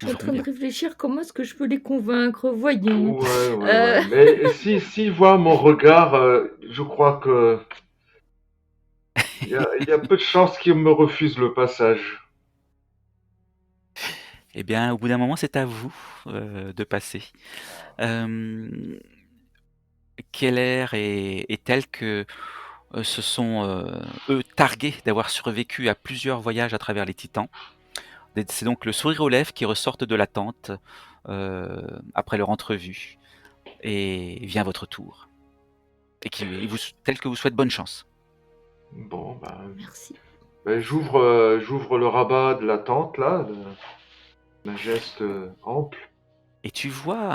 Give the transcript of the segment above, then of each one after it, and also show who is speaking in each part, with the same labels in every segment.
Speaker 1: Je
Speaker 2: Nous
Speaker 1: suis en
Speaker 2: verrons
Speaker 1: train de
Speaker 2: bien.
Speaker 1: réfléchir comment est-ce que je peux les convaincre, voyons.
Speaker 2: Ouais, ouais,
Speaker 1: Euh,
Speaker 2: ouais. Mais si, s'il voit mon regard, je crois que il y a peu de chances qu'il me refuse le passage.
Speaker 3: Eh bien, au bout d'un moment, c'est à vous de passer. Euh, Keller est tel que se sont, eux, targués d'avoir survécu à plusieurs voyages à travers les Titans. C'est donc le sourire aux lèvres qui ressortent de la tente après leur entrevue. Et vient votre tour. Tel que vous souhaite bonne chance.
Speaker 2: Bon, ben,
Speaker 1: Merci.
Speaker 2: j'ouvre le rabat de la tente, là, d'un geste ample.
Speaker 3: Et tu vois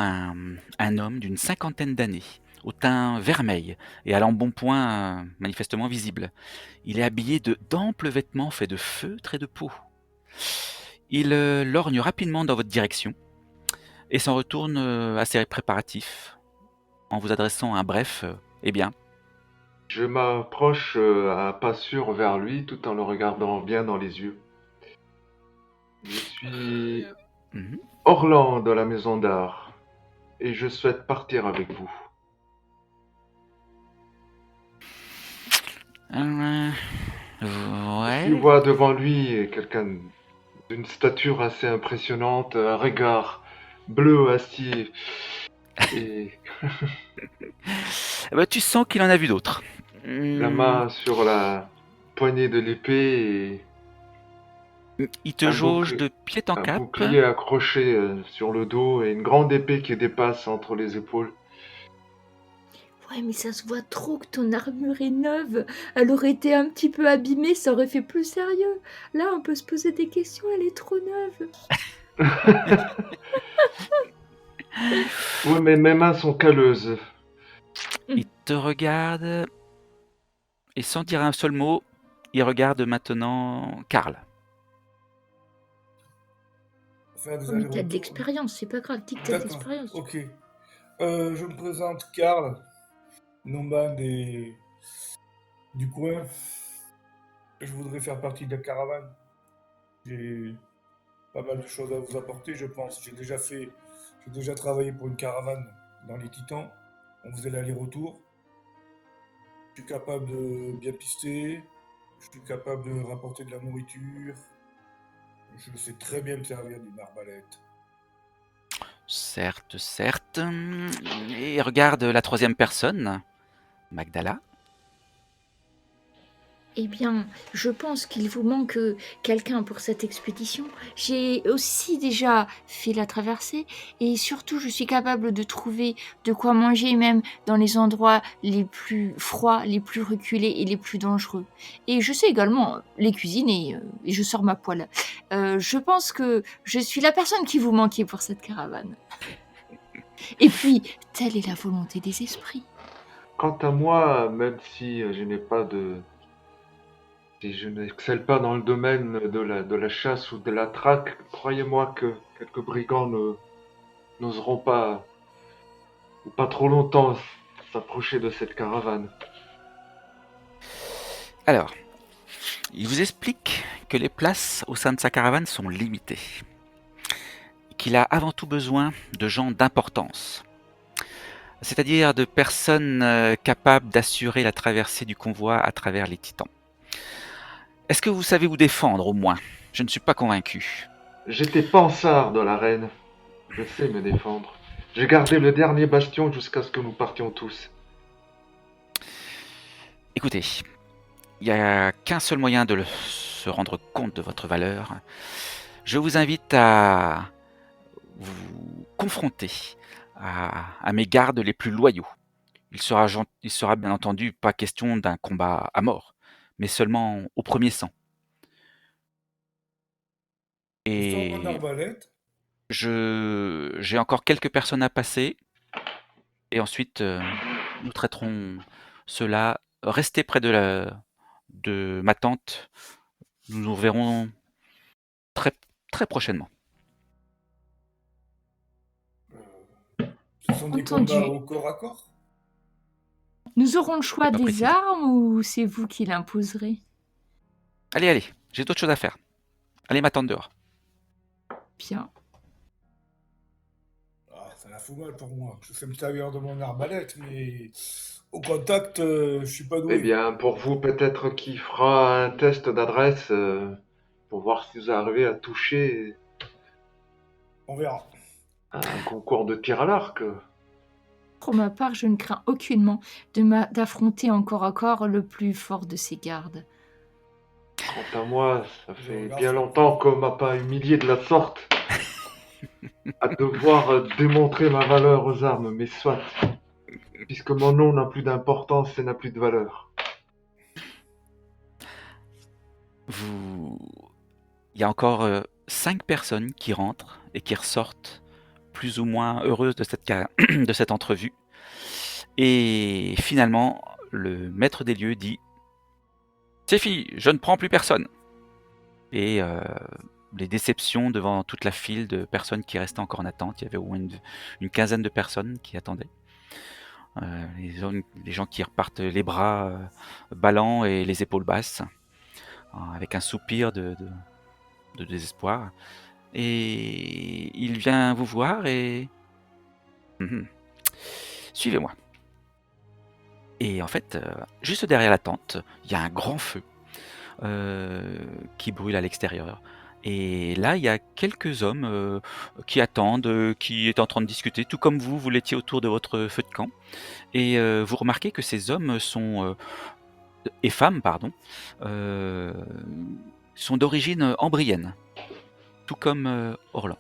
Speaker 3: un homme d'une cinquantaine d'années, au teint vermeil et à l'embonpoint manifestement visible. Il est habillé d'amples vêtements faits de feutre et de peau. Il lorgne rapidement dans votre direction et s'en retourne à ses préparatifs en vous adressant un bref Eh bien.
Speaker 2: Je m'approche à pas sûr vers lui tout en le regardant bien dans les yeux. Je suis
Speaker 3: Mhm.
Speaker 2: Orlan de la maison d'art et je souhaite partir avec vous.
Speaker 3: Euh,
Speaker 2: Il
Speaker 3: ouais.
Speaker 2: voit devant lui quelqu'un d'une stature assez impressionnante, un regard bleu acier et
Speaker 3: Eh ben, tu sens qu'il en a vu d'autres.
Speaker 2: la
Speaker 3: Hmm,
Speaker 2: main sur la poignée de l'épée
Speaker 3: il te
Speaker 2: et
Speaker 3: jauge de pied en
Speaker 2: un
Speaker 3: cap.
Speaker 2: bouclier accroché sur le dos et une grande épée qui dépasse entre les épaules.
Speaker 1: Ouais, mais ça se voit trop que ton armure est neuve. Elle aurait été un petit peu abîmée, ça aurait fait plus sérieux. Là, on peut se poser des questions, elle est trop neuve.
Speaker 2: Oui, mais mes mains sont calleuses.
Speaker 3: Il te regarde et sans dire un seul mot, il regarde maintenant Karl.
Speaker 4: Faire des
Speaker 1: Oh, mais t'as de
Speaker 4: allers-retours.
Speaker 1: l'expérience, c'est pas grave, dis que t'as de
Speaker 4: D'accord,
Speaker 1: l'expérience.
Speaker 4: ok. Je me présente Karl, nomade du coin. Je voudrais faire partie de la caravane. J'ai pas mal de choses à vous apporter, je pense. J'ai déjà travaillé pour une caravane dans les Titans. On faisait l'aller-retour. Je suis capable de bien pister. Je suis capable de rapporter de la nourriture. Je sais très bien me servir d'une arbalète.
Speaker 3: Certes, certes. Et il regarde la troisième personne, Magdala.
Speaker 1: Eh bien, je pense qu'il vous manque quelqu'un pour cette expédition. J'ai aussi déjà fait la traversée et surtout, je suis capable de trouver de quoi manger même dans les endroits les plus froids, les plus reculés et les plus dangereux. Et je sais également les cuisiner et je sors ma poêle. Je pense que je suis la personne qui vous manquait pour cette caravane. Et puis, telle est la volonté des esprits.
Speaker 2: Quant à moi, même si je n'ai pas si je n'excelle pas dans le domaine de la chasse ou de la traque, croyez-moi que quelques brigands n'oseront pas, ou pas trop longtemps, s'approcher de cette caravane.
Speaker 3: Alors, il vous explique que les places au sein de sa caravane sont limitées. Qu'il a avant tout besoin de gens d'importance. C'est-à-dire de personnes capables d'assurer la traversée du convoi à travers les Titans. Est-ce que vous savez vous défendre au moins? Je ne suis pas convaincu.
Speaker 2: J'étais pansard de la reine. Je sais me défendre. J'ai gardé le dernier bastion jusqu'à ce que nous partions tous.
Speaker 3: Écoutez, il n'y a qu'un seul moyen de se rendre compte de votre valeur. Je vous invite à vous confronter à mes gardes les plus loyaux. Il sera bien entendu pas question d'un combat à mort, mais seulement au premier sang.
Speaker 4: Je sors mon
Speaker 3: Et
Speaker 4: arbalète.
Speaker 3: j'ai encore quelques personnes à passer, et ensuite nous traiterons cela. Restez près de ma tante. Nous nous verrons très, très prochainement.
Speaker 4: Ce sont des combats
Speaker 1: Entendu.
Speaker 4: au corps à corps.
Speaker 1: Nous aurons le
Speaker 3: Je n'ai
Speaker 1: choix
Speaker 3: pas
Speaker 1: des
Speaker 3: précisé.
Speaker 1: armes ou c'est vous qui l'imposerez?
Speaker 3: Allez, allez, j'ai d'autres choses à faire. Allez, ma tante dehors.
Speaker 1: Bien.
Speaker 4: Ça fout mal pour moi. Je sais me servir de mon arbalète, mais au contact, je suis pas
Speaker 2: Eh
Speaker 4: doué.
Speaker 2: bien, pour vous, peut-être qu'il fera un test d'adresse pour voir si vous arrivez à toucher
Speaker 4: On verra.
Speaker 2: un concours de tir à l'arc.
Speaker 1: Pour ma part, je ne crains aucunement d'affronter en corps à corps le plus fort de ces gardes.
Speaker 2: Quant à moi, ça
Speaker 4: Je
Speaker 2: fait
Speaker 4: regarde
Speaker 2: bien
Speaker 4: ça.
Speaker 2: longtemps qu'on m'a pas humilié de la sorte, à devoir démontrer ma valeur aux armes, mais soit, puisque mon nom n'a plus d'importance et n'a plus de valeur.
Speaker 3: Vous... Il y a encore 5 personnes qui rentrent et qui ressortent plus ou moins heureuses de de cette entrevue. Et finalement, le maître des lieux dit « C'est fini, je ne prends plus personne !» Et les déceptions devant toute la file de personnes qui restaient encore en attente. Il y avait au moins une quinzaine de personnes qui attendaient. Les gens qui repartent les bras ballants et les épaules basses, avec un soupir de désespoir. Et il vient vous voir et... Suivez-moi. Et en fait, juste derrière la tente, il y a un grand feu qui brûle à l'extérieur. Et là, il y a quelques hommes qui attendent, qui est en train de discuter, tout comme vous, vous l'étiez autour de votre feu de camp. Et vous remarquez que ces hommes sont, et femmes, pardon, sont d'origine ambrienne, tout comme Orlan.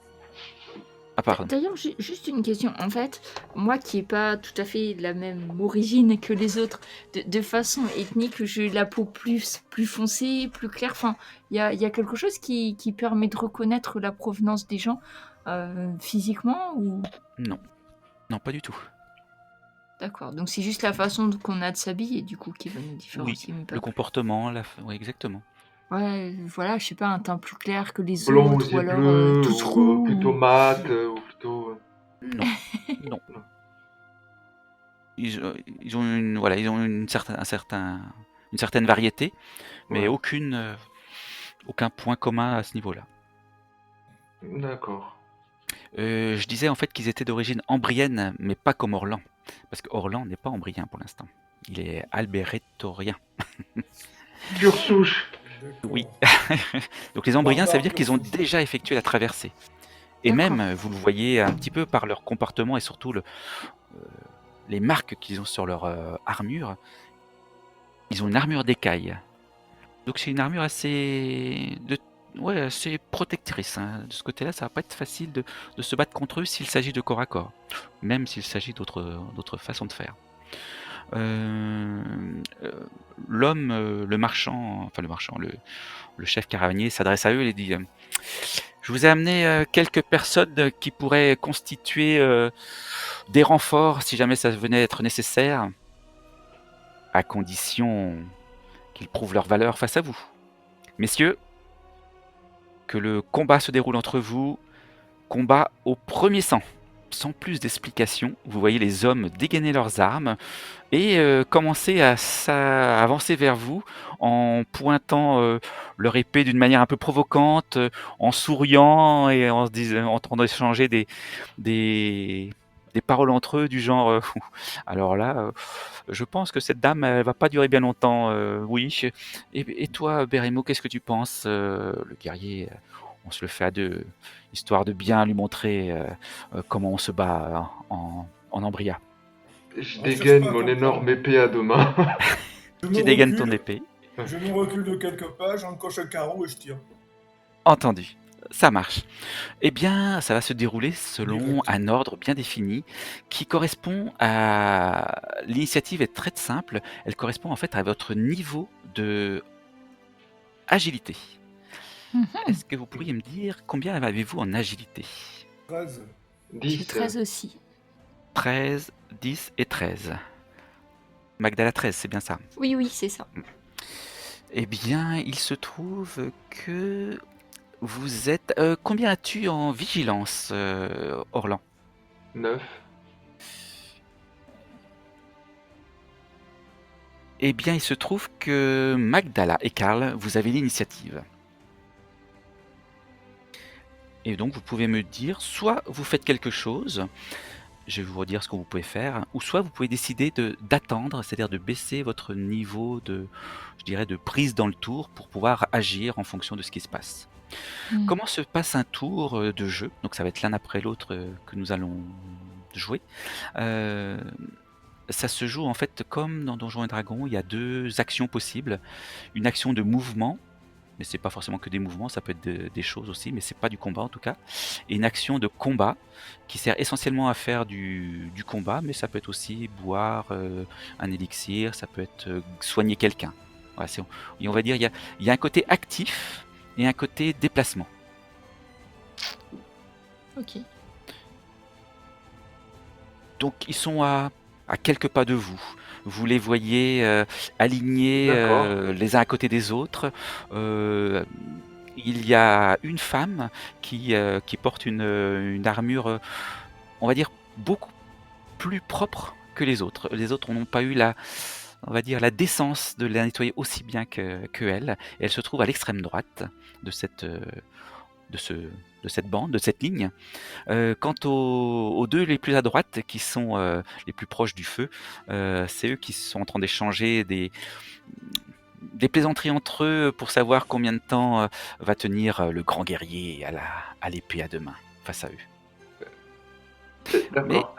Speaker 3: Ah, pardon.
Speaker 1: D'ailleurs, juste une question. En fait, moi qui n'ai pas tout à fait la même origine que les autres, de façon ethnique, j'ai la peau plus foncée, plus claire. Enfin, il y a quelque chose qui permet de reconnaître la provenance des gens physiquement ou...
Speaker 3: Non, non, pas du tout.
Speaker 1: D'accord, donc c'est juste la façon qu'on a de s'habiller, du coup, qui va nous
Speaker 3: Oui,
Speaker 1: différencier, mais pas
Speaker 3: le
Speaker 1: plus.
Speaker 3: comportement, oui, exactement.
Speaker 1: Ouais, voilà, je sais pas, un teint plus clair que les
Speaker 2: Blond aux
Speaker 1: autres, ou
Speaker 2: yeux
Speaker 1: alors
Speaker 2: bleus,
Speaker 1: tous
Speaker 2: ou
Speaker 1: roux.
Speaker 2: plutôt mat, ou plutôt...
Speaker 3: Non, non. Ils ont une, voilà, ils ont une certaine variété, mais
Speaker 2: Ouais,
Speaker 3: aucun point commun à ce niveau-là.
Speaker 2: d'accord.
Speaker 3: Je disais en fait qu'ils étaient d'origine ambrienne, mais pas comme Orlan, parce que Orlan n'est pas ambrien pour l'instant. Il est albérétorien.
Speaker 2: Pure souche.
Speaker 3: Oui.
Speaker 4: D'accord.
Speaker 3: Donc les ambriens, ça veut
Speaker 4: Barbare
Speaker 3: dire
Speaker 4: pur
Speaker 3: qu'ils ont
Speaker 4: souche.
Speaker 3: déjà effectué la traversée. Et
Speaker 1: D'accord.
Speaker 3: même, vous le voyez un petit peu par leur comportement et surtout les marques qu'ils ont sur leur armure, ils ont une armure d'écaille. Donc c'est une armure assez protectrice, hein. De ce côté-là, ça va pas être facile de se battre contre eux s'il s'agit de corps à corps, même s'il s'agit d'autres façons de faire. Euh, euh, L'homme, le chef caravanier s'adresse à eux et dit je vous ai amené quelques personnes qui pourraient constituer des renforts si jamais ça venait à être nécessaire, à condition qu'ils prouvent leur valeur face à vous. Messieurs, que le combat se déroule entre vous, combat au premier sang. Sans plus d'explications, vous voyez les hommes dégainer leurs armes et commencer à avancer vers vous en pointant leur épée d'une manière un peu provocante, en souriant et en train d'échanger des, des paroles entre eux du genre alors là, je pense que cette dame, elle va pas durer bien longtemps, oui. Et toi, Beremo, qu'est-ce que tu penses Le guerrier, on se le fait à deux, histoire de bien lui montrer comment on se bat en Embria.
Speaker 2: Je
Speaker 4: On cherche
Speaker 2: dégaine
Speaker 4: pas à
Speaker 2: mon
Speaker 4: comprendre.
Speaker 2: énorme épée à deux mains.
Speaker 4: Je
Speaker 3: Tu
Speaker 4: me
Speaker 3: dégaines ton
Speaker 4: recule,
Speaker 3: épée.
Speaker 4: je me recule de quelques pas, j'encoche un carreau et je tire.
Speaker 3: Entendu. Ça marche. Eh bien, ça va se dérouler selon
Speaker 4: Direct.
Speaker 3: un ordre bien défini qui correspond à... L'initiative est très simple. Elle correspond en fait à votre niveau de agilité.
Speaker 1: Mhm.
Speaker 3: Est-ce que vous pourriez me dire combien avez-vous en agilité?
Speaker 4: 13.
Speaker 1: J'ai
Speaker 2: 10.
Speaker 1: 13 aussi.
Speaker 3: 13, 10 et 13. Magdala 13, c'est bien ça.
Speaker 1: Oui, oui, c'est ça.
Speaker 3: Eh bien, il se trouve que vous êtes... combien as-tu en vigilance, Orlan?
Speaker 2: 9.
Speaker 3: Eh bien, il se trouve que Magdala et Karl, vous avez l'initiative. Et donc, vous pouvez me dire, soit vous faites quelque chose, je vais vous redire ce que vous pouvez faire. Ou soit vous pouvez décider d'attendre, c'est-à-dire de baisser votre niveau je dirais, de prise dans le tour pour pouvoir agir en fonction de ce qui se passe.
Speaker 1: Hmm.
Speaker 3: Comment se passe un tour de jeu? Donc ça va être l'un après l'autre que nous allons jouer. Euh, Ça se joue en fait comme dans Donjons et Dragons, il y a 2 actions possibles. Une action de mouvement, mais c'est pas forcément que des mouvements, ça peut être des choses aussi, mais c'est pas du combat en tout cas. Et une action de combat qui sert essentiellement à faire du combat, mais ça peut être aussi boire un élixir, ça peut être soigner quelqu'un. Voilà, et on va dire il y a un côté actif et un côté déplacement.
Speaker 1: Ok.
Speaker 3: Donc ils sont à quelques pas de vous. Vous les voyez alignés
Speaker 2: D'accord.
Speaker 3: les uns à côté des autres. Euh, il y a une femme qui porte une armure, on va dire, beaucoup plus propre que les autres. Les autres n'ont pas eu on va dire, la décence de la nettoyer aussi bien que elle. Et elle se trouve à l'extrême droite de de ce, de cette bande, de cette ligne. Quant aux 2 les plus à droite, qui sont les plus proches du feu, c'est eux qui sont en train d'échanger des plaisanteries entre eux pour savoir combien de temps va tenir le grand guerrier à l'épée à 2 mains face à eux. Mais
Speaker 2: D'accord.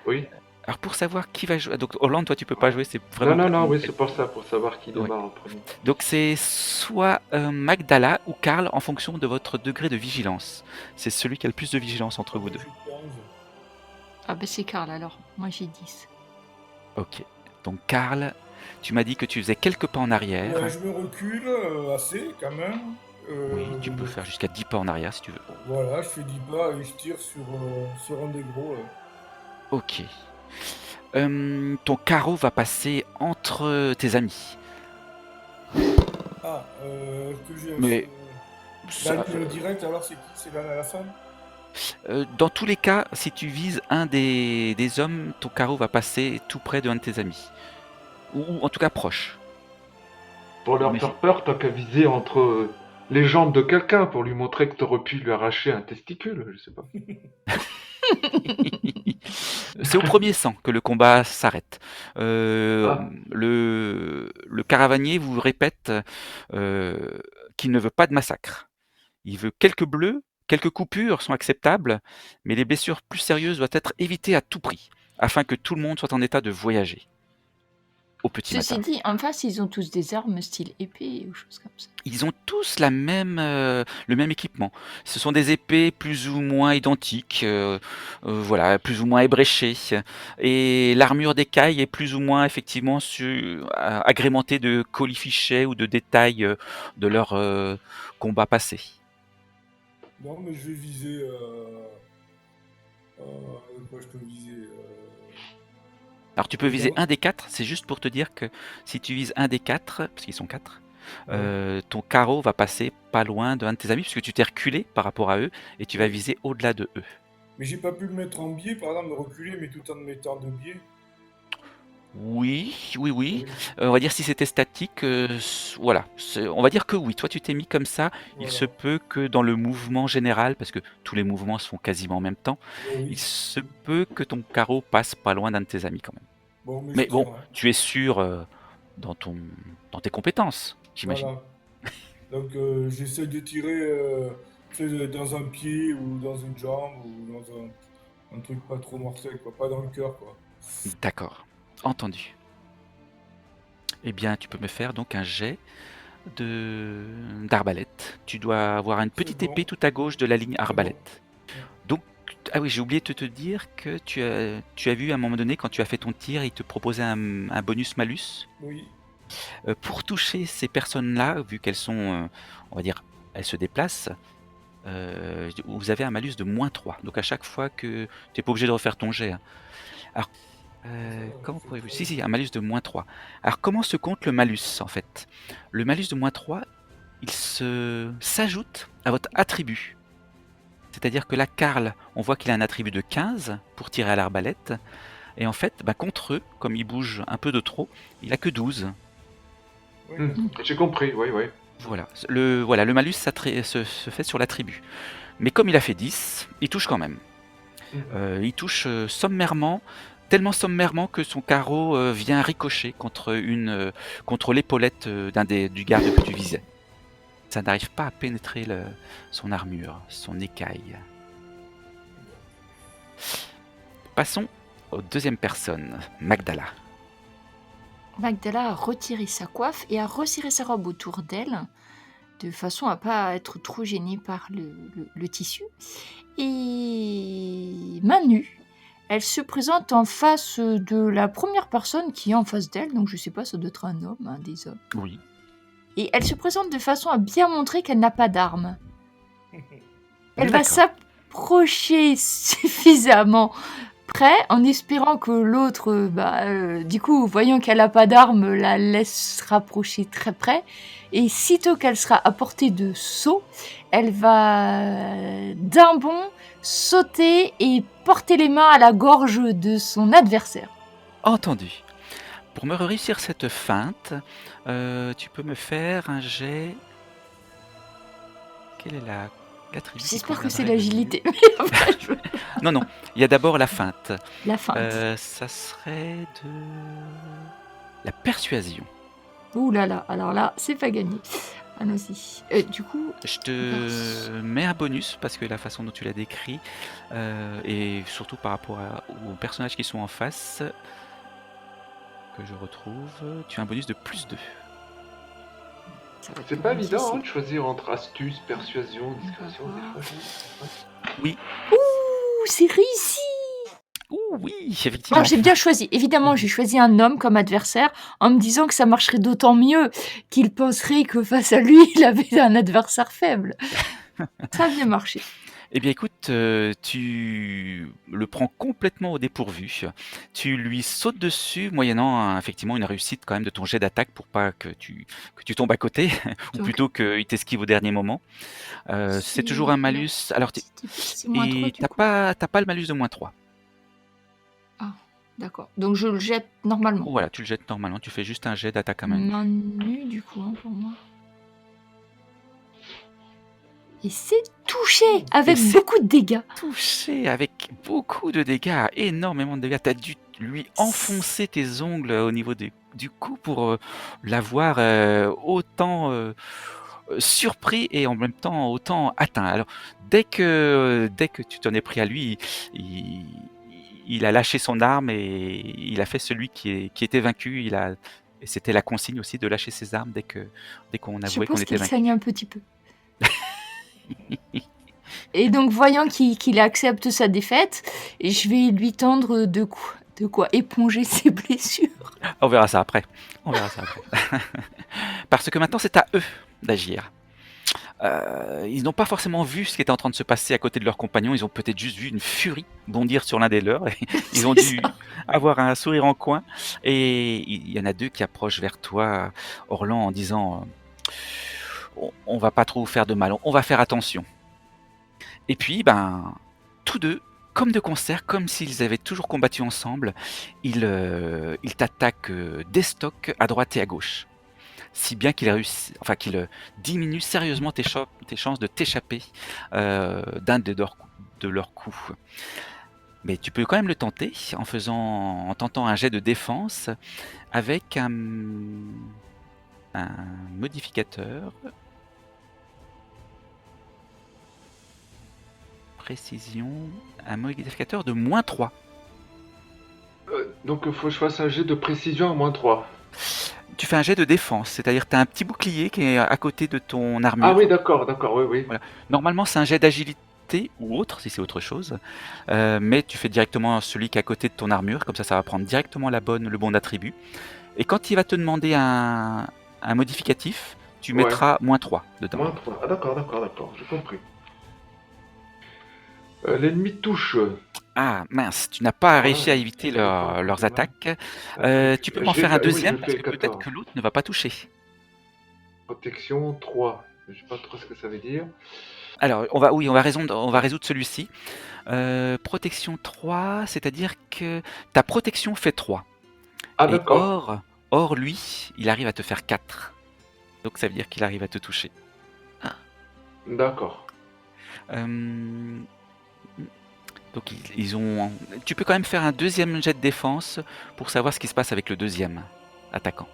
Speaker 2: Oui.
Speaker 3: alors pour savoir qui va jouer, donc Hollande, toi tu peux pas jouer, c'est
Speaker 2: Non,
Speaker 3: vraiment
Speaker 2: non,
Speaker 3: pour
Speaker 2: non,
Speaker 3: ton...
Speaker 2: oui, c'est pour ça, pour savoir qui
Speaker 3: Ouais.
Speaker 2: démarre en premier.
Speaker 3: Donc c'est soit Magdala ou Karl en fonction de votre degré de vigilance. C'est celui qui a le plus de vigilance entre vous deux.
Speaker 4: J'ai 15.
Speaker 1: Ah ben c'est Karl alors. Moi j'ai 10.
Speaker 3: Ok. Donc Karl, tu m'as dit que tu faisais quelques pas en arrière.
Speaker 4: Ouais, je me recule assez quand même.
Speaker 3: Oui, tu peux faire jusqu'à 10 pas en arrière si tu veux.
Speaker 4: Voilà, je fais 10 pas et je tire sur un des gros.
Speaker 3: Ok. Ton carreau va passer entre tes amis.
Speaker 4: Ah, que j'ai.
Speaker 3: Mais
Speaker 4: Bah,
Speaker 3: ça,
Speaker 4: le direct, alors c'est qui? C'est la femme?
Speaker 3: dans tous les cas, si tu vises un des hommes, ton carreau va passer tout près d'un de tes amis. Ou en tout cas proche.
Speaker 2: Pour leur
Speaker 3: Mais
Speaker 2: faire peur, t'as qu'à viser entre les jambes de quelqu'un pour lui montrer que t'aurais pu lui arracher un testicule, je sais pas.
Speaker 3: c'est au premier sang que le combat s'arrête.
Speaker 2: Ah,
Speaker 3: Le caravanier vous répète qu'il ne veut pas de massacre. Il veut quelques bleus, quelques coupures sont acceptables, mais les blessures plus sérieuses doivent être évitées à tout prix, afin que tout le monde soit en état de voyager au petit
Speaker 1: Ceci
Speaker 3: matin.
Speaker 1: dit, en face, ils ont tous des armes style épée ou choses comme ça.
Speaker 3: Ils ont tous le même équipement. Ce sont des épées plus ou moins identiques, voilà, plus ou moins ébréchées. Et l'armure d'écaille est plus ou moins effectivement agrémentée de colifichets ou de détails de leur combat passé.
Speaker 4: Non, mais je vais viser. Quoi je peux viser
Speaker 3: Alors tu peux viser
Speaker 4: dans-
Speaker 3: un des 4, c'est juste pour te dire que si tu vises un des 4, parce qu'ils sont 4,
Speaker 4: Ouais.
Speaker 3: ton carreau va passer pas loin d'un de tes amis, puisque tu t'es reculé par rapport à eux, et tu vas viser au-delà de eux.
Speaker 4: Mais j'ai pas pu me mettre en biais, par exemple, me reculer, mais tout en me mettant de biais.
Speaker 3: Oui, oui, oui.
Speaker 4: Oui,
Speaker 3: On va dire si c'était statique, voilà. On va dire que oui. Toi, tu t'es mis comme ça. Il se
Speaker 4: voilà.
Speaker 3: peut que dans le mouvement général, parce que tous les mouvements se font quasiment en même temps, il
Speaker 4: Oui.
Speaker 3: se peut que ton carreau passe pas loin d'un de tes amis quand même.
Speaker 4: Bon, mais je
Speaker 3: Mais bon,
Speaker 4: tire, hein.
Speaker 3: tu es sûr dans dans tes compétences, j'imagine.
Speaker 4: Voilà. Donc, j'essaie de tirer tu sais, dans un pied ou dans une jambe ou dans un truc pas trop mortel, quoi. Pas dans le cœur, quoi.
Speaker 3: D'accord, entendu. Eh bien, tu peux me faire donc un jet d'arbalète. Tu dois avoir une
Speaker 4: C'est
Speaker 3: petite
Speaker 4: bon.
Speaker 3: épée tout à gauche de la ligne
Speaker 4: C'est bon.
Speaker 3: arbalète. Donc, ah oui, j'ai oublié de te dire que tu as vu à un moment donné, quand tu as fait ton tir, il te proposait un bonus-malus.
Speaker 4: Oui.
Speaker 3: Pour toucher ces personnes-là, vu qu'elles sont, on va dire, elles se déplacent, vous avez un malus de -3. Donc à chaque fois que... Tu n'es pas obligé de refaire ton jet, hein. Alors, comment pourrais-vous... Si, un malus de -3. Alors, comment se compte le malus, en fait? Le malus de -3, il s'ajoute à votre attribut. C'est-à-dire que là, Karl, on voit qu'il a un attribut de 15 pour tirer à l'arbalète. Et en fait, bah, contre eux, comme il bouge un peu de trop, il a que 12.
Speaker 4: Oui.
Speaker 2: J'ai compris, oui, oui.
Speaker 3: Voilà, le malus se fait sur l'attribut. Mais comme il a fait 10, il touche quand même. Il touche sommairement, tellement sommairement que son carreau vient ricocher contre l'épaulette du garde que tu visais. Ça n'arrive pas à pénétrer son armure, son écaille. Passons aux deuxième personne, Magdala.
Speaker 1: Magdala a retiré sa coiffe et a resserré sa robe autour d'elle, de façon à pas être trop gênée par le tissu. Et main nue, elle se présente en face de la première personne qui est en face d'elle, donc je sais pas, ça doit être un homme, un des hommes.
Speaker 3: Oui.
Speaker 1: Et elle se présente de façon à bien montrer qu'elle n'a pas d'arme. Elle va
Speaker 3: D'accord.
Speaker 1: s'approcher suffisamment près, en espérant que l'autre, du coup, voyant qu'elle n'a pas d'arme, la laisse rapprocher très près. Et sitôt qu'elle sera à portée de saut, elle va d'un bond sauter et porter les mains à la gorge de son adversaire.
Speaker 3: Entendu. Pour me réussir cette feinte, tu peux me faire un jet. Quelle est l'attribut qui
Speaker 1: J'espère que c'est
Speaker 3: conviendrait le
Speaker 1: l'agilité.
Speaker 3: mieux Non, non. Il y a d'abord la feinte.
Speaker 1: La feinte.
Speaker 3: Ça serait de la persuasion.
Speaker 1: Ouh là là, alors là, c'est pas gagné. Allons-y. Du coup,
Speaker 3: Je te mets un bonus parce que la façon dont tu l'as décrit, et surtout par rapport aux personnages qui sont en face, que je retrouve, tu as un bonus de plus 2.
Speaker 1: ça va être
Speaker 2: C'est pas
Speaker 1: compliqué,
Speaker 2: évident
Speaker 1: c'est-
Speaker 2: de choisir entre astuce, persuasion, discrétion,
Speaker 1: On va
Speaker 2: des fois.
Speaker 3: Oui.
Speaker 1: Ouh, c'est réussi.
Speaker 3: Ouh, oui, effectivement.
Speaker 1: Non, j'ai bien choisi. Évidemment, j'ai choisi un homme comme adversaire en me disant que ça marcherait d'autant mieux qu'il penserait que face à lui, il avait un adversaire faible. Ça a bien marché.
Speaker 3: Eh bien écoute, tu le prends complètement au dépourvu. Tu lui sautes dessus, moyennant effectivement une réussite quand même de ton jet d'attaque pour pas que tu tombes à côté, ou
Speaker 1: Donc,
Speaker 3: plutôt qu'il t'esquive au dernier moment. C'est toujours un malus. Alors,
Speaker 1: c'est moins 3
Speaker 3: et
Speaker 1: du
Speaker 3: t'as
Speaker 1: coup.
Speaker 3: pas le malus de moins 3.
Speaker 1: D'accord. Donc je le jette normalement.
Speaker 3: Voilà, tu le jettes normalement, tu fais juste un jet d'attaque à main nue.
Speaker 1: Main nue du coup pour moi. Et c'est touché avec
Speaker 3: Et c'est-
Speaker 1: beaucoup de dégâts.
Speaker 3: Touché avec beaucoup de dégâts, énormément de dégâts. T'as dû lui enfoncer tes ongles au niveau du cou pour l'avoir autant surpris et en même temps autant atteint. Alors dès que tu t'en es pris à lui, il a lâché son arme et il a fait celui qui était vaincu. Et c'était la consigne aussi de lâcher ses armes dès qu'on
Speaker 1: Je
Speaker 3: avouait qu'on
Speaker 1: pense
Speaker 3: était
Speaker 1: qu'il
Speaker 3: vaincu.
Speaker 1: saigne un petit peu. Et donc, voyant qu'il accepte sa défaite, je vais lui tendre de quoi éponger ses blessures.
Speaker 3: On verra ça après. Parce que maintenant, c'est à eux d'agir. Ils n'ont pas forcément vu ce qui était en train de se passer à côté de leurs compagnons. Ils ont peut-être juste vu une furie bondir sur l'un des leurs. Et ils ont
Speaker 1: C'est
Speaker 3: dû
Speaker 1: ça.
Speaker 3: avoir un sourire en coin. Et il y en a deux qui approchent vers toi, Orlan, en disant on va pas trop vous faire de mal, on va faire attention. Et puis, tous deux, comme de concert, comme s'ils avaient toujours combattu ensemble, ils t'attaquent d'estoc à droite et à gauche. Si bien qu'il diminue sérieusement tes chances de t'échapper d'un de leurs coups. Mais tu peux quand même le tenter en tentant un jet de défense avec un modificateur. Précision, un modificateur de moins 3.
Speaker 2: Donc il faut que je fasse un jet de précision à moins 3.
Speaker 3: Tu fais un jet de défense, c'est-à-dire que tu as un petit bouclier qui est à côté de ton armure.
Speaker 2: Ah oui, d'accord, oui.
Speaker 3: Voilà. Normalement, c'est un jet d'agilité ou autre, si c'est autre chose. Mais tu fais directement celui qui est à côté de ton armure, comme ça va prendre directement le bon attribut. Et quand il va te demander un modificatif, tu
Speaker 2: Ouais.
Speaker 3: mettras moins 3 dedans.
Speaker 2: Moins 3. Ah d'accord, j'ai compris. L'ennemi touche.
Speaker 3: Ah mince, tu n'as pas
Speaker 2: Voilà,
Speaker 3: réussi à éviter
Speaker 2: c'est pas
Speaker 3: leurs
Speaker 2: dommage.
Speaker 3: attaques. Tu peux
Speaker 2: Je
Speaker 3: m'en faire un
Speaker 2: oui, je
Speaker 3: deuxième, parce
Speaker 2: fais
Speaker 3: que peut-être
Speaker 2: 14.
Speaker 3: que l'autre ne va pas toucher.
Speaker 2: Protection 3. Je sais pas trop ce que ça veut dire.
Speaker 3: Alors, on va résoudre celui-ci. Protection 3, c'est-à-dire que ta protection fait 3.
Speaker 2: Ah
Speaker 3: Et
Speaker 2: d'accord.
Speaker 3: or, lui, il arrive à te faire 4. Donc ça veut dire qu'il arrive à te toucher.
Speaker 2: D'accord.
Speaker 3: Euh, Donc ils ont. Tu peux quand même faire un deuxième jet de défense pour savoir ce qui se passe avec le deuxième attaquant.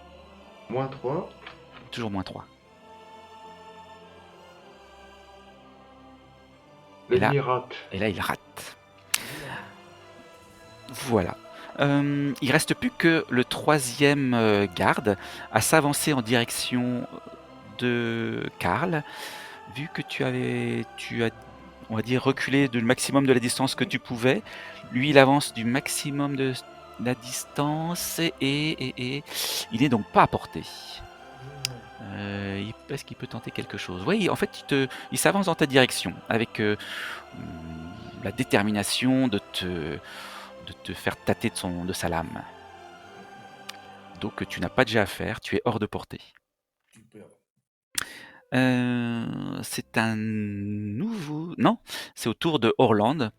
Speaker 2: Moins 3.
Speaker 3: Toujours moins 3. Et là-
Speaker 2: L'ennemi rate.
Speaker 3: Et là, il rate. Voilà. Il reste plus que le troisième garde à s'avancer en direction de Karl. Vu que tu as, on va dire, reculé du maximum de la distance que tu pouvais, lui, il avance du maximum de la distance et il n'est donc pas à portée. Est-ce qu'il peut tenter quelque chose? Oui, en fait, il s'avance dans ta direction avec la détermination de te faire tâter de sa lame. Donc tu n'as pas de jet à faire, tu es hors de portée.
Speaker 4: Super.
Speaker 3: C'est un nouveau... Non, c'est au tour de Orland.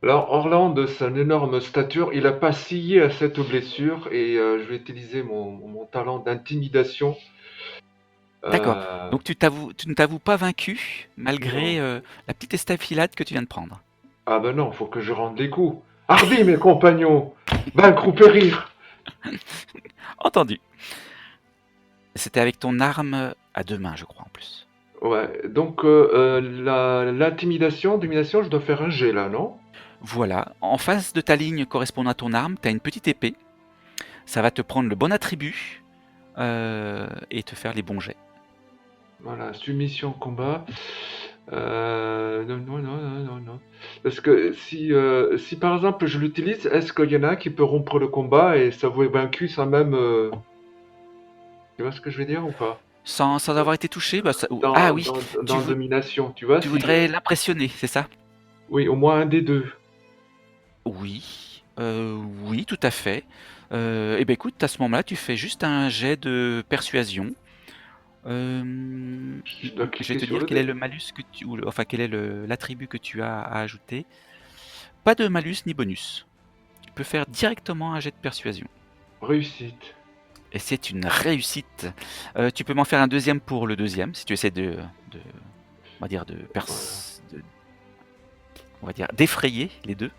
Speaker 2: Alors, Orland, c'est une énorme stature. Il a pas scié à cette blessure et je vais utiliser mon talent d'intimidation.
Speaker 3: D'accord.
Speaker 2: Euh,
Speaker 3: Donc tu ne t'avoues pas vaincu malgré la petite estafilade que tu viens de prendre.
Speaker 2: Ah ben non, faut que je rende les coups. Hardi, mes compagnons! Vaincre ou périr!
Speaker 3: Entendu. C'était avec ton arme à deux mains, je crois, en plus.
Speaker 2: Ouais, donc l'intimidation, domination, je dois faire un jet là, non?
Speaker 3: Voilà. En face de ta ligne correspondant à ton arme, tu as une petite épée. Ça va te prendre le bon attribut et te faire les bons jets.
Speaker 2: Voilà, soumission, combat. Non. Parce que si par exemple je l'utilise, est-ce qu'il y en a un qui peut rompre le combat et s'avouer vaincu sans même. Tu vois ce que je veux dire ou pas?
Speaker 3: Sans avoir été touché, bah,
Speaker 2: Dans,
Speaker 3: oui,
Speaker 2: dans,
Speaker 3: tu,
Speaker 2: dans domination, tu vois?
Speaker 3: tu
Speaker 2: Si
Speaker 3: voudrais l'impressionner, c'est ça?
Speaker 2: Oui, au moins un des deux.
Speaker 3: Oui, oui, tout à fait. Eh ben écoute, à ce moment-là, tu fais juste un jet de persuasion.
Speaker 2: Je dois
Speaker 3: Je vais
Speaker 2: cliquer
Speaker 3: te
Speaker 2: sur
Speaker 3: dire
Speaker 2: le
Speaker 3: quel est
Speaker 2: dé.
Speaker 3: le malus enfin quel est l'attribut que tu as à ajouter. Pas de malus ni bonus. Tu peux faire directement un jet de persuasion.
Speaker 2: Réussite.
Speaker 3: Et c'est une réussite. Tu peux m'en faire un deuxième pour le deuxième, si tu essaies on va dire on va dire d'effrayer les deux.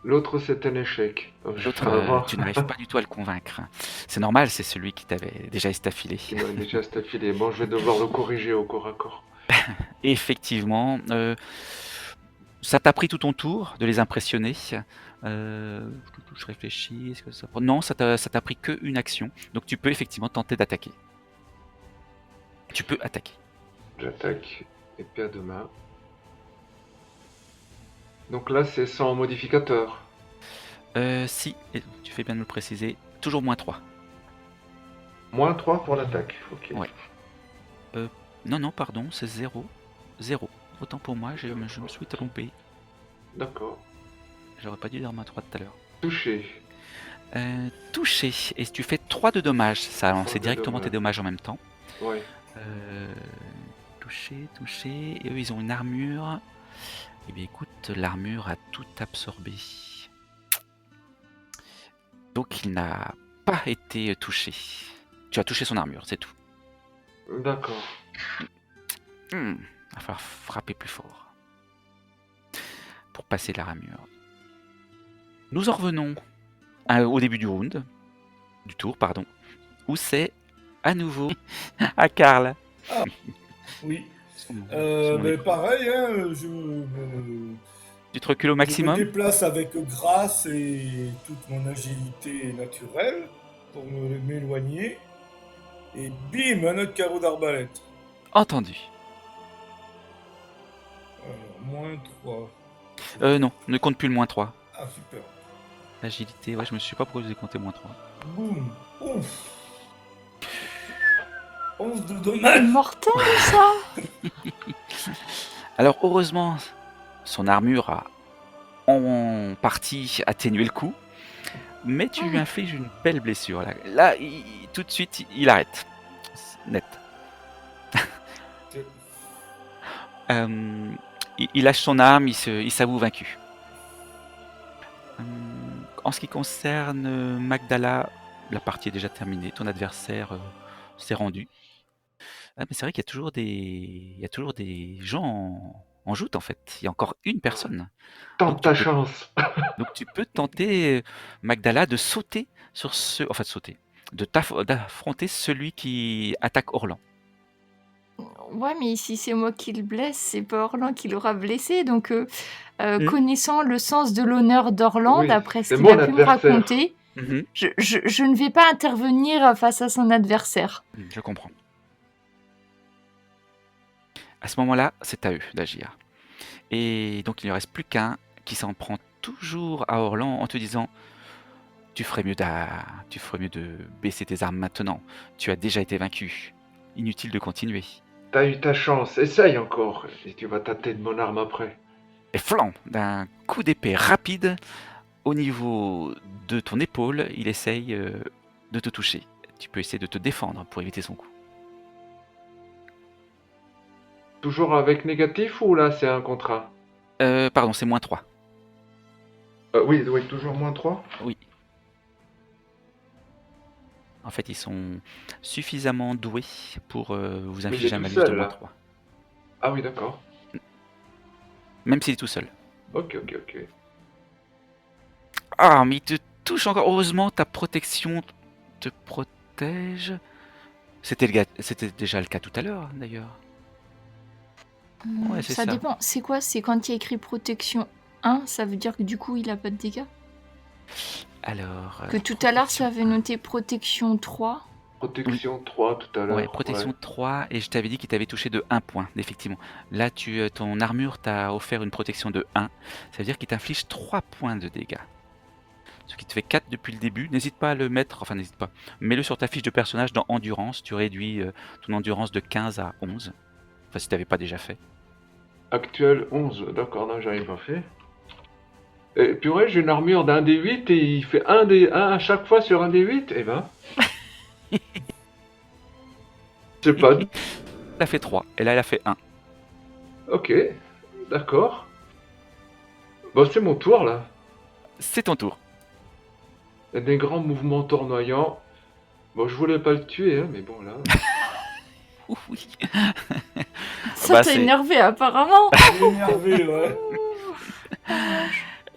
Speaker 2: L'autre, c'est un échec. Je
Speaker 3: L'autre,
Speaker 2: vais avoir
Speaker 3: tu n'arrives pas du tout à le convaincre. C'est normal, c'est celui qui t'avait déjà estafilé.
Speaker 2: qui m'a déjà staffilé. Bon, je vais devoir le corriger au corps à corps.
Speaker 3: Et effectivement, ça t'a pris tout ton tour de les impressionner. Je réfléchis. Est-ce que ça... Non, ça t'a pris qu'une action. Donc tu peux effectivement tenter d'attaquer. Tu peux attaquer.
Speaker 2: J'attaque. Épée à deux mains. Donc là, c'est sans modificateur.
Speaker 3: Si, et tu fais bien de me le préciser, toujours moins 3.
Speaker 2: Moins 3 pour l'attaque. Ok.
Speaker 3: Ouais. Non, pardon, c'est 0. 0. Autant pour moi, je me suis trompé.
Speaker 2: D'accord.
Speaker 3: J'aurais pas dû dire moins 3 tout à l'heure.
Speaker 2: Touché.
Speaker 3: Touché. Et si tu fais 3 de dommages, ça
Speaker 2: Trois
Speaker 3: lancer
Speaker 2: de
Speaker 3: directement tes
Speaker 2: dommages.
Speaker 3: dommages en même temps.
Speaker 2: Ouais.
Speaker 3: Touché. Et eux, ils ont une armure. Eh bien, écoute, l'armure a tout absorbé. Donc, il n'a pas été touché. Tu as touché son armure, c'est tout.
Speaker 2: D'accord.
Speaker 3: Il va falloir frapper plus fort pour passer la ramure. Nous en revenons au début du tour, pardon, où c'est à nouveau à Karl.
Speaker 4: Oui.
Speaker 3: Sur mon écran.
Speaker 4: Pareil, hein,
Speaker 3: Tu te recules au
Speaker 4: je me
Speaker 3: maximum.
Speaker 4: déplace avec grâce et toute mon agilité naturelle pour m'éloigner. Et bim, un autre carreau d'arbalète.
Speaker 3: Entendu.
Speaker 4: Alors, moins 3.
Speaker 3: Non, ne compte plus le moins 3.
Speaker 4: Ah, super.
Speaker 3: Agilité, ouais, je me suis pas proposé de compter moins 3.
Speaker 4: Boum. Ouf. 11 de dommages.
Speaker 1: Mortel, ça!
Speaker 3: Alors, heureusement, son armure a en partie atténué le coup, mais tu lui infliges une belle blessure. Là, tout de suite, il arrête. Net. Il lâche son arme, il s'avoue vaincu. En ce qui concerne Magdala, la partie est déjà terminée. Ton adversaire s'est rendu. Ah, mais c'est vrai qu'il y a toujours des gens en joute, en fait. Il y a encore une personne.
Speaker 2: Tente
Speaker 3: Donc tu
Speaker 2: ta
Speaker 3: peux,
Speaker 2: chance.
Speaker 3: donc tu peux tenter, Magdala, de sauter enfin de sauter, d'affronter celui qui attaque Orlan.
Speaker 1: Ouais, mais si c'est moi qui le blesse, c'est pas Orlan qui l'aura blessé. Donc,
Speaker 3: Hmm.
Speaker 1: connaissant le sens de l'honneur d'Orlan,
Speaker 2: Oui,
Speaker 1: d'après ce
Speaker 2: c'est
Speaker 1: qu'il a
Speaker 2: mon
Speaker 1: pu me
Speaker 2: adversaire.
Speaker 1: raconter,
Speaker 3: Mhm.
Speaker 1: je ne vais pas intervenir face à son adversaire.
Speaker 3: Je comprends. À ce moment-là, c'est à eux d'agir. Et donc il ne reste plus qu'un qui s'en prend toujours à Orlan en te disant tu ferais mieux de baisser tes armes maintenant. Tu as déjà été vaincu. Inutile de continuer.
Speaker 2: T'as eu ta chance, essaye encore, et tu vas tâter de mon arme après.
Speaker 3: Et flanc, d'un coup d'épée rapide, au niveau de ton épaule, il essaye de te toucher. Tu peux essayer de te défendre pour éviter son coup.
Speaker 2: Toujours avec négatif ou là c'est un contrat?
Speaker 3: Pardon, c'est -3.
Speaker 2: Oui, oui, toujours -3.
Speaker 3: Oui. En fait, ils sont suffisamment doués pour vous
Speaker 2: Mais il est
Speaker 3: infliger un
Speaker 2: tout
Speaker 3: malus de
Speaker 2: seul là.
Speaker 3: -3.
Speaker 2: Ah oui, d'accord.
Speaker 3: Même s'il est tout seul.
Speaker 2: Ok, ok, ok.
Speaker 3: Ah, mais il te touche encore. Heureusement, ta protection te protège. C'était déjà le cas tout à l'heure, d'ailleurs. Ouais, c'est
Speaker 1: Ça
Speaker 3: ça.
Speaker 1: dépend. C'est quoi? C'est quand il y a écrit protection 1, ça veut dire que du coup, il a pas de dégâts?
Speaker 3: Alors,
Speaker 1: Que tout à l'heure, ça
Speaker 3: protection.
Speaker 1: avait noté protection 3.
Speaker 2: Protection 3 tout à
Speaker 3: Ouais,
Speaker 2: l'heure.
Speaker 3: protection
Speaker 2: Ouais.
Speaker 3: 3, et je t'avais dit qu'il t'avait touché de 1 point, effectivement. Là, ton armure t'a offert une protection de 1. Ça veut dire qu'il t'inflige 3 points de dégâts. Ce qui te fait 4 depuis le début. N'hésite pas à le mettre, enfin n'hésite pas. Mets-le sur ta fiche de personnage dans Endurance. Tu réduis ton endurance de 15 à 11. Enfin, si t'avais pas déjà fait.
Speaker 2: Actuel 11, d'accord, non, j'avais pas fait. Et purée, j'ai une armure d'un D8 et il fait un à chaque fois sur un D8. Eh ben. Je sais pas.
Speaker 3: Elle a fait 3, et là, elle a fait 1.
Speaker 2: Ok, d'accord. Bon, c'est mon tour là.
Speaker 3: C'est ton tour.
Speaker 2: Il y a des grands mouvements tournoyants. Bon, je voulais pas le tuer, hein, mais bon là.
Speaker 3: Ouh, oui.
Speaker 1: Ça
Speaker 3: Bah,
Speaker 1: t'a
Speaker 3: c'est...
Speaker 1: énervé, apparemment.
Speaker 4: Énervé, ouais.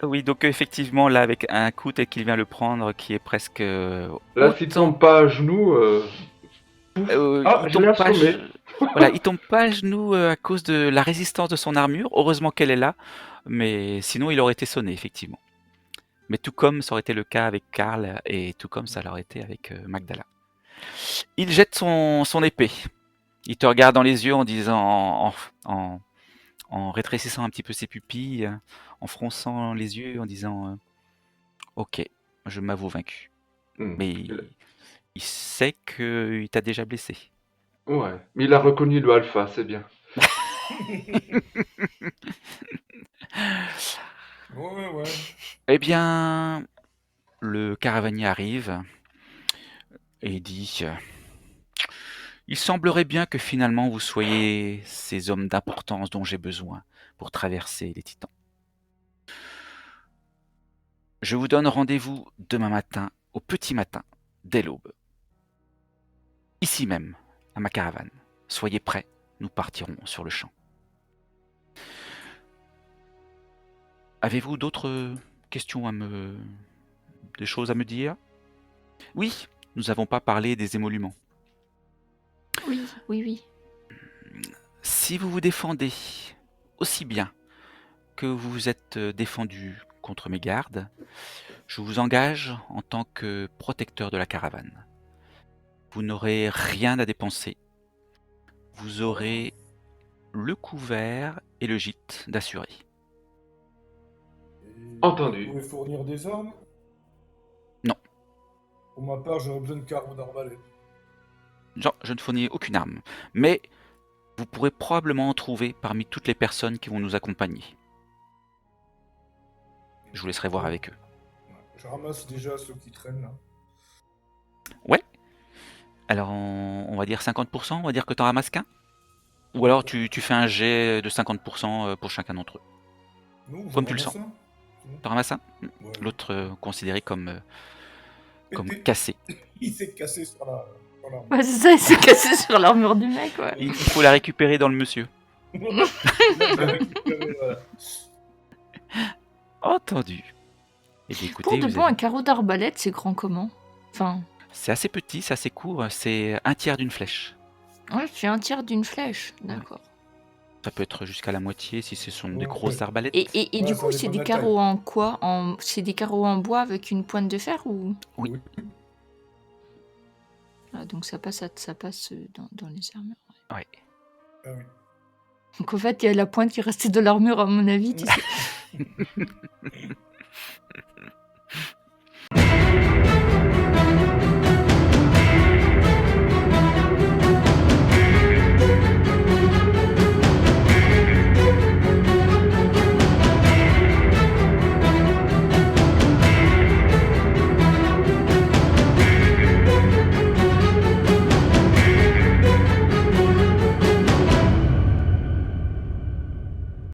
Speaker 3: Oui, donc effectivement, là, avec un coup tel qu'il vient le prendre, qui est presque
Speaker 2: Là, s'il
Speaker 3: autant...
Speaker 2: tombe pas à genoux. Ah,
Speaker 3: il
Speaker 2: je l'ai
Speaker 3: tombe pas
Speaker 2: assommé.
Speaker 3: voilà, il tombe pas à genoux à cause de la résistance de son armure. Heureusement qu'elle est là, mais sinon il aurait été sonné, effectivement. Mais tout comme ça aurait été le cas avec Karl, et tout comme ça l'aurait été avec Magdala. Il jette son épée. Il te regarde dans les yeux en disant, en rétrécissant un petit peu ses pupilles, en fronçant les yeux, en disant ok, je m'avoue vaincu.
Speaker 2: Hmm.
Speaker 3: Mais il sait qu'il t'a déjà blessé.
Speaker 2: Ouais, mais il a reconnu le alpha, c'est bien.
Speaker 4: Ouais.
Speaker 3: Eh bien, le caravanier arrive et dit il semblerait bien que finalement vous soyez ces hommes d'importance dont j'ai besoin pour traverser les titans. Je vous donne rendez-vous demain matin, au petit matin, dès l'aube. Ici même, à ma caravane. Soyez prêts, nous partirons sur le champ. Avez-vous d'autres questions des choses à me dire? Oui, nous n'avons pas parlé des émoluments.
Speaker 1: Oui.
Speaker 3: Si vous vous défendez aussi bien que vous vous êtes défendu contre mes gardes, je vous engage en tant que protecteur de la caravane. Vous n'aurez rien à dépenser. Vous aurez le couvert et le gîte d'assuré.
Speaker 2: Entendu.
Speaker 4: Vous pouvez fournir des armes?
Speaker 3: Non.
Speaker 4: Pour ma part, j'aurais besoin de carreaux d'arbalète.
Speaker 3: Genre, je ne fournis aucune arme, mais vous pourrez probablement en trouver parmi toutes les personnes qui vont nous accompagner. Je vous laisserai voir avec eux.
Speaker 4: Je ramasse déjà ceux qui traînent là.
Speaker 3: Ouais. Alors, on va dire 50%, on va dire que t'en ramasses qu'un? Ou alors tu fais un jet de 50% pour chacun d'entre eux.
Speaker 4: Non,
Speaker 3: Comme tu le sens.
Speaker 4: un. C'est bon.
Speaker 3: T'en ramasses un?
Speaker 4: Ouais.
Speaker 3: L'autre considéré comme
Speaker 4: Et
Speaker 3: cassé.
Speaker 4: il s'est cassé sur sur l'arme.
Speaker 1: Ouais, c'est ça, il s'est cassé sur l'armure du mec, ouais.
Speaker 3: Il faut la récupérer dans le monsieur.
Speaker 4: Voilà. Là, j'ai récupéré, voilà.
Speaker 3: Entendu. Eh bien,
Speaker 1: Pour
Speaker 3: écoutez,
Speaker 1: de
Speaker 3: vous
Speaker 1: bon, un
Speaker 3: avez-
Speaker 1: carreau d'arbalète, c'est grand comment? Enfin,
Speaker 3: c'est assez petit, c'est assez court, c'est un tiers d'une flèche.
Speaker 1: ouais, c'est un tiers d'une flèche, d'accord.
Speaker 3: Ça peut être jusqu'à la moitié si ce sont des
Speaker 4: Ouais.
Speaker 3: grosses arbalètes.
Speaker 1: Et
Speaker 4: Ouais,
Speaker 1: du
Speaker 4: ça
Speaker 1: coup,
Speaker 4: dépend
Speaker 1: c'est
Speaker 4: de
Speaker 1: des
Speaker 4: la taille.
Speaker 1: carreaux en quoi? C'est des carreaux en bois avec une pointe de fer ou?
Speaker 3: Oui.
Speaker 1: Ah, donc ça passe dans les armures.
Speaker 3: Ouais.
Speaker 4: Ah oui.
Speaker 1: Donc en fait, il y a la pointe qui restait de l'armure, à mon avis, tu sais.